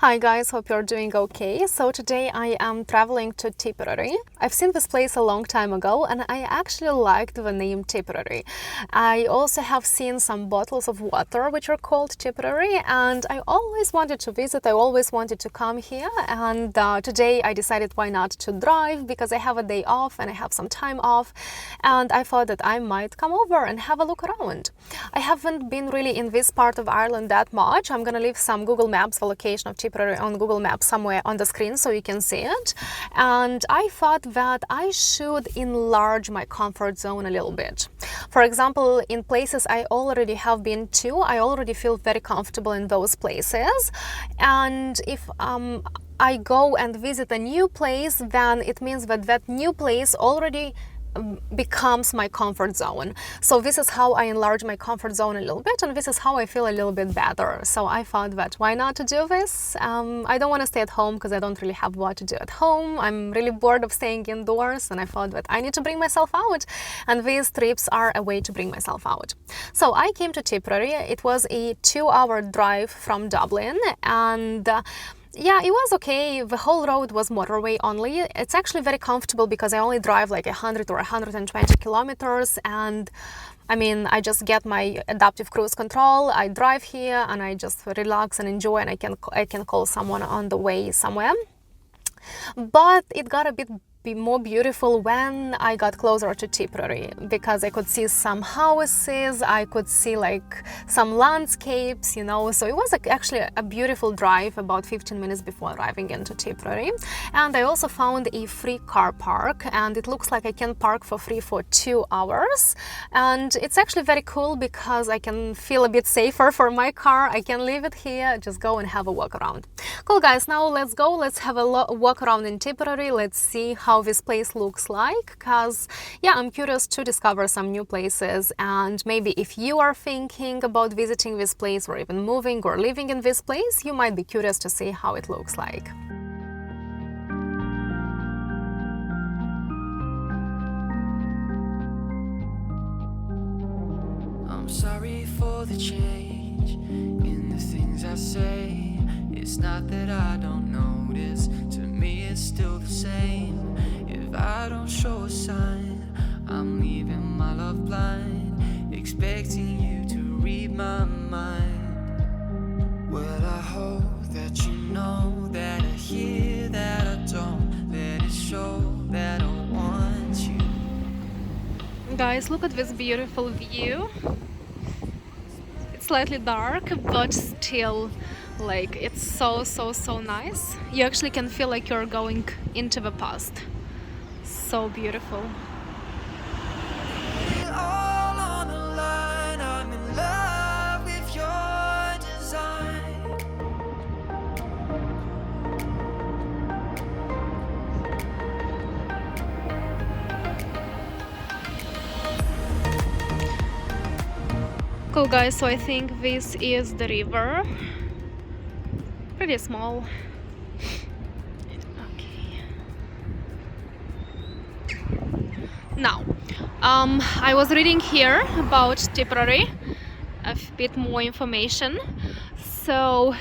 Hi guys, hope you're doing okay. So today I am traveling to Tipperary. I've seen this place a long time ago and I actually liked the name Tipperary. I also have seen some bottles of water which are called Tipperary and I always wanted to visit, I always wanted to come here, and today I decided why not to drive, because I have a day off and I have some time off and I thought that I might come over and have a look around. I haven't been really in this part of Ireland that much. I'm gonna leave some Google Maps, the location of Tipperary on Google Maps somewhere on the screen so you can see it, and I thought that I should enlarge my comfort zone a little bit. For example, in places I already have been to, I already feel very comfortable in those places, and if I go and visit a new place, then it means that that new place already becomes my comfort zone. So this is how I enlarge my comfort zone a little bit, and this is how I feel a little bit better. So I thought that why not to do this? I don't want to stay at home because I don't really have what to do at home. I'm really bored of staying indoors, and I thought that I need to bring myself out, and these trips are a way to bring myself out. So I came to Tipperary. It was a 2-hour drive from Dublin, and yeah, it was okay. The whole road was motorway only. It's actually very comfortable because I only drive like 100 or 120 kilometers, and I mean, I just get my adaptive cruise control, I drive here and I just relax and enjoy, and I can call someone on the way somewhere. But it got a bit more beautiful when I got closer to Tipperary, because I could see some houses, I could see like some landscapes, you know, so it was actually a beautiful drive about 15 minutes before arriving into Tipperary. And I also found a free car park, and it looks like I can park for free for 2 hours, and it's actually very cool because I can feel a bit safer for my car. I can leave it here, just go and have a walk around. Cool guys, now let's go, let's have a walk around in Tipperary. Let's see how this place looks like, because yeah, I'm curious to discover some new places, and maybe if you are thinking about visiting this place or even moving or living in this place, you might be curious to see how it looks like. I'm sorry for the change in the things I say. It's not that I don't notice, to me it's still the same. If I don't show a sign, I'm leaving my love blind, expecting you to read my mind. Well, I hope that you know that I hear that I don't let it show that I want you. Guys, look at this beautiful view. It's slightly dark, but still, like, it's so nice. You actually can feel like you're going into the past. So beautiful. All on the line, I'm in love with your design. Cool guys, so I think this is the river. Pretty small. Okay. Now, I was reading here about Tipperary, a bit more information. So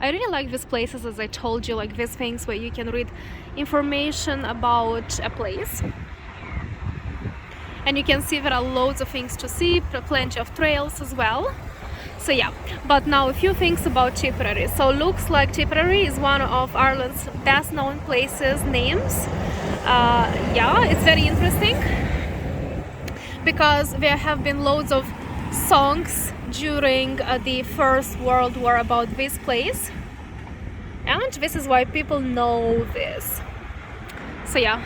I really like these places, as I told you, like these things where you can read information about a place. And you can see there are loads of things to see, plenty of trails as well. So yeah, but now a few things about Tipperary. So looks like Tipperary is one of Ireland's best known places names. Yeah, it's very interesting because there have been loads of songs during the First World War about this place, and this is why people know this. So yeah,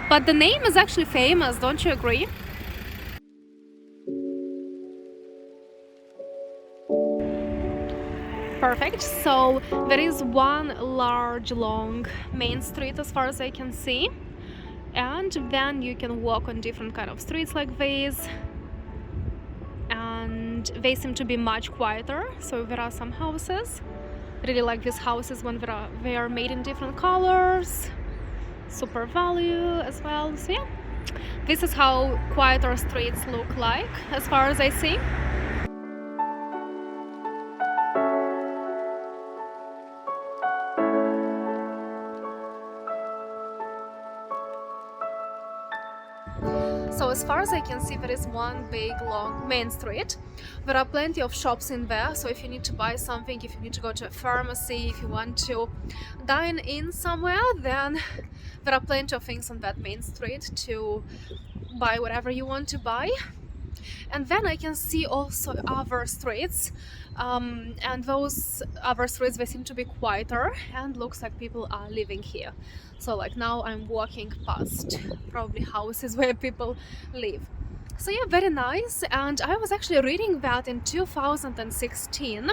but the name is actually famous, don't you agree? Perfect. So there is one large long main street as far as I can see, and then you can walk on different kind of streets like these, and they seem to be much quieter. So there are some houses. I really like these houses when they are made in different colors. Super value as well. So yeah, this is how quieter streets look like as far as I see. So as far as I can see, there is one big long main street. There are plenty of shops in there, so if you need to buy something, if you need to go to a pharmacy, if you want to dine in somewhere, then there are plenty of things on that main street to buy whatever you want to buy. And then I can see also other streets, and those other streets, they seem to be quieter and looks like people are living here. So like now I'm walking past probably houses where people live. So yeah, very nice. And I was actually reading that in 2016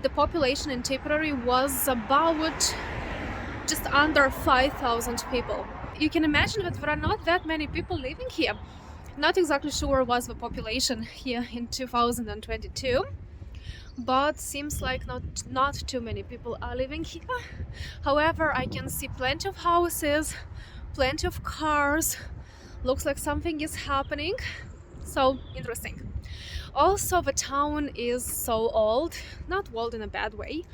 the population in Tipperary was about just under 5,000 people. You can imagine that there are not that many people living here. Not exactly sure what was the population here in 2022, but seems like not too many people are living here. However, I can see plenty of houses, plenty of cars. Looks like something is happening, so interesting. Also, the town is so old, not old in a bad way,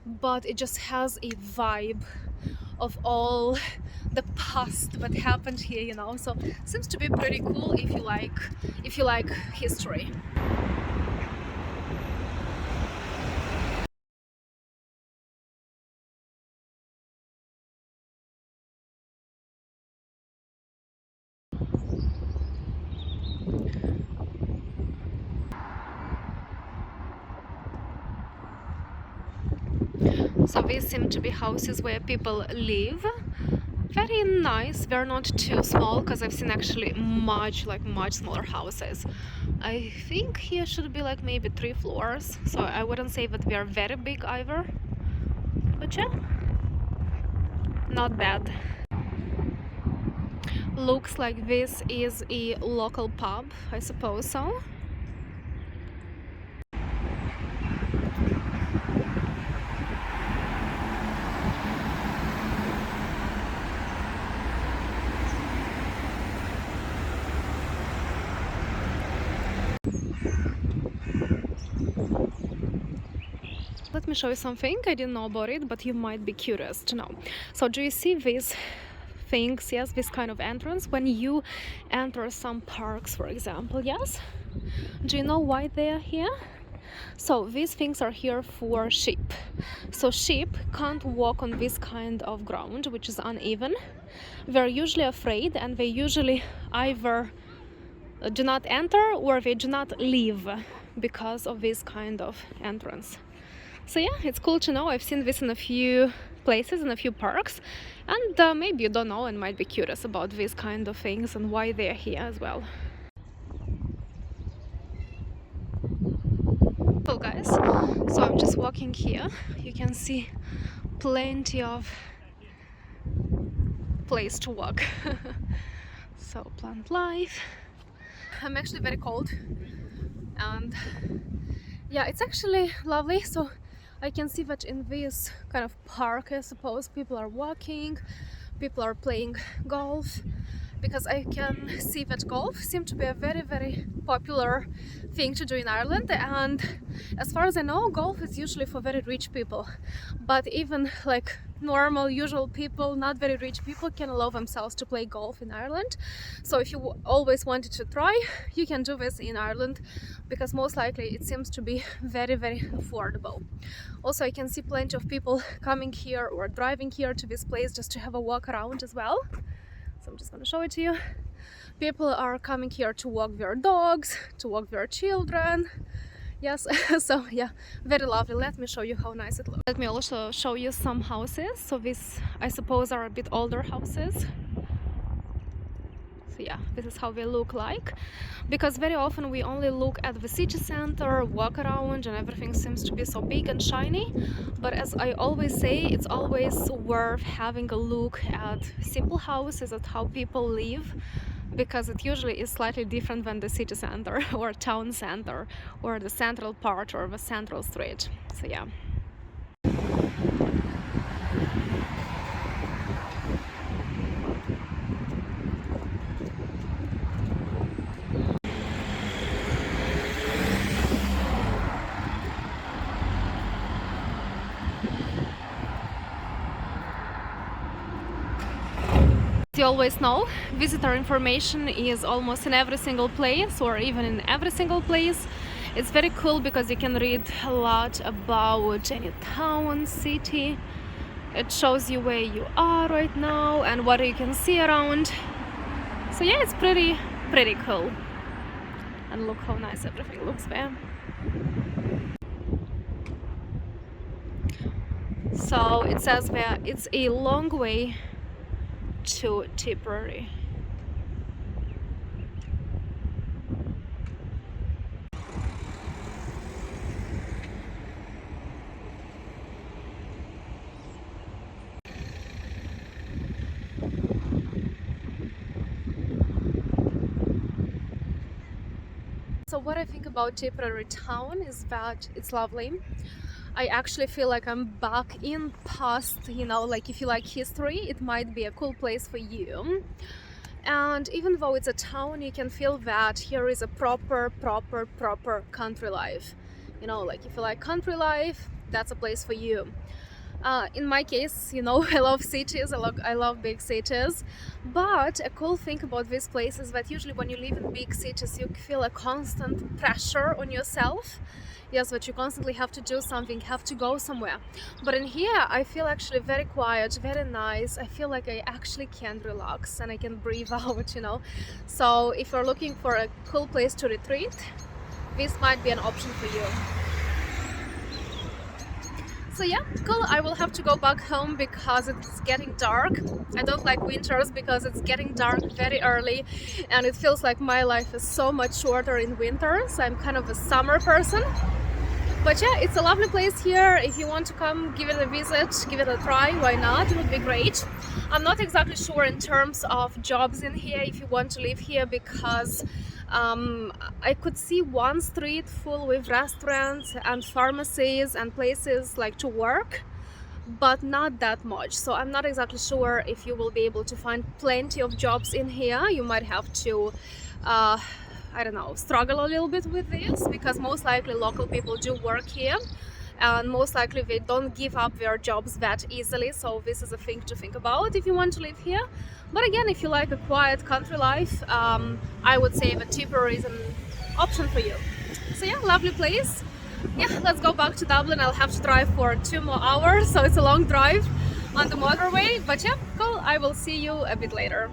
but it just has a vibe of all the past that happened here, you know. So seems to be pretty cool if you like history. So these seem to be houses where people live. Very nice. They're not too small, because I've seen actually much smaller houses. I think here should be like maybe 3 floors, so I wouldn't say that they are very big either, but yeah, not bad. Looks like this is a local pub, I suppose so. Let me show you something. I didn't know about it, but you might be curious to know. So do you see these things? Yes, this kind of entrance when you enter some parks, for example. Yes, do you know why they are here? So these things are here for sheep. So sheep can't walk on this kind of ground, which is uneven. They're usually afraid, and they usually either do not enter or they do not leave because of this kind of entrance. So yeah, it's cool to know. I've seen this in a few places, in a few parks, and maybe you don't know and might be curious about these kind of things and why they're here as well. So guys, so I'm just walking here. You can see plenty of place to walk. So plant life. I'm actually very cold, and yeah, it's actually lovely. So I can see that in this kind of park, I suppose, people are walking, people are playing golf, because I can see that golf seems to be a very popular thing to do in Ireland. And as far as I know, golf is usually for very rich people, but even like normal, usual people, not very rich people, can allow themselves to play golf in Ireland. So if you always wanted to try, you can do this in Ireland, because most likely it seems to be very affordable. Also, I can see plenty of people coming here or driving here to this place just to have a walk around as well. So I'm just going to show it to you. People are coming here to walk their dogs, to walk their children. Yes, so yeah, very lovely. Let me show you how nice it looks. Let me also show you some houses. So these, I suppose, are a bit older houses. So yeah, this is how they look like, because very often we only look at the city center, walk around, and everything seems to be so big and shiny. But as I always say, it's always worth having a look at simple houses, at how people live, because it usually is slightly different than the city center or town center or the central part or the central street. So yeah. you always know, visitor information is almost in every single place, or even in every single place. It's very cool because you can read a lot about any town, city. It shows you where you are right now and what you can see around. So yeah, it's pretty cool. And look how nice everything looks there. So it says there it's a long way to Tipperary. So what I think about Tipperary town is that it's lovely. I actually feel like I'm back in past, you know, like if you like history, it might be a cool place for you. And even though it's a town, you can feel that here is a proper country life. You know, like if you like country life, that's a place for you. In my case, you know, I love cities, I love big cities, but a cool thing about this place is that usually when you live in big cities, you feel a constant pressure on yourself. Yes, that you constantly have to do something, have to go somewhere. But in here, I feel actually very quiet, very nice. I feel like I actually can relax and I can breathe out, you know. So if you're looking for a cool place to retreat, this might be an option for you. So yeah, cool. I will have to go back home because it's getting dark. I don't like winters because it's getting dark very early and it feels like my life is so much shorter in winters. I'm kind of a summer person. But yeah, it's a lovely place here. If you want to come, give it a visit, give it a try, why not? It would be great. I'm not exactly sure in terms of jobs in here if you want to live here because I could see one street full with restaurants and pharmacies and places like to work, but not that much. So I'm not exactly sure if you will be able to find plenty of jobs in here. You might have to I don't know, struggle a little bit with this because most likely local people do work here and most likely they don't give up their jobs that easily. So this is a thing to think about if you want to live here. But again, if you like a quiet country life, I would say that Tipperary is an option for you. So yeah, lovely place. Yeah, let's go back to Dublin. I'll have to drive for 2 more hours, so it's a long drive on the motorway. But yeah, cool. I will see you a bit later.